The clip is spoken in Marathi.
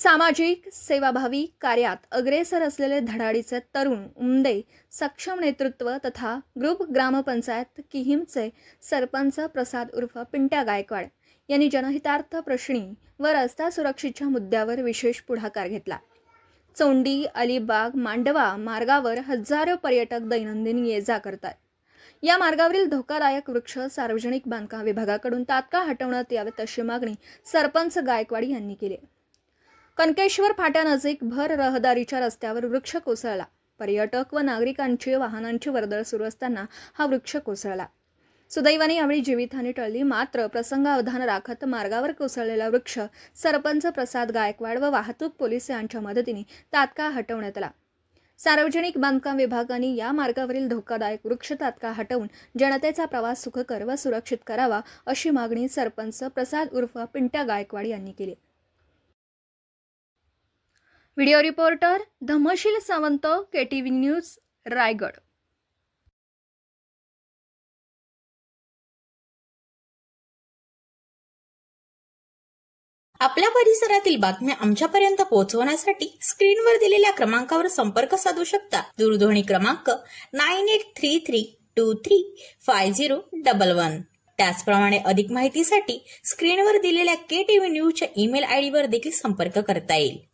सामाजिक सेवाभावी कार्यात अग्रेसर असलेले धडाडीचे तरुण उमदे सक्षम नेतृत्व तथा ग्रुप ग्रामपंचायत किहिमचे सरपंच प्रसाद उर्फ पिंट्या गायकवाड यांनी जनहितार्थ प्रश्नी व रस्ता सुरक्षेच्या मुद्द्यावर विशेष पुढाकार घेतला। चोंडी, अलिबाग, मांडवा मार्गावर हजारो पर्यटक दैनंदिन ये-जा करतात। या मार्गावरील धोकादायक वृक्ष सार्वजनिक बांधकाम विभागाकडून तात्काळ हटवण्यात यावेत अशी मागणी सरपंच गायकवाड यांनी केली। कनकेश्वर फाट्यानजीक भर रहदारीच्या रस्त्यावर वृक्ष कोसळला। पर्यटक व नागरिकांची वाहनांची वर्दळ सुरू असताना हा वृक्ष कोसळला। सुदैवाने यावेळी जीवितहानी टळली, मात्र प्रसंगावधान राखत मार्गावर कोसळलेला वृक्ष सरपंच प्रसाद गायकवाड व वाहतूक पोलीस यांच्या मदतीने तात्काळ हटवण्यात आला। सार्वजनिक बांधकाम विभागाने या मार्गावरील धोकादायक वृक्ष तात्काळ हटवून जनतेचा प्रवास सुखकर व सुरक्षित करावा अशी मागणी सरपंच प्रसाद उर्फ पिंट्या गायकवाड यांनी केली। Video reporter Dhamsheel Sawant, KTV news, Raigad. आपल्या परिसरातील बातम्या आमच्यापर्यंत पोहोचवण्यासाठी स्क्रीनवर दिलेल्या क्रमांकावर संपर्क साधू शकता। दूरध्वनी क्रमांक 9833235011। त्याचप्रमाणे अधिक माहितीसाठी स्क्रीनवर दिलेल्या KTV न्यूजच्या ईमेल ID वर देखील संपर्क करता येईल।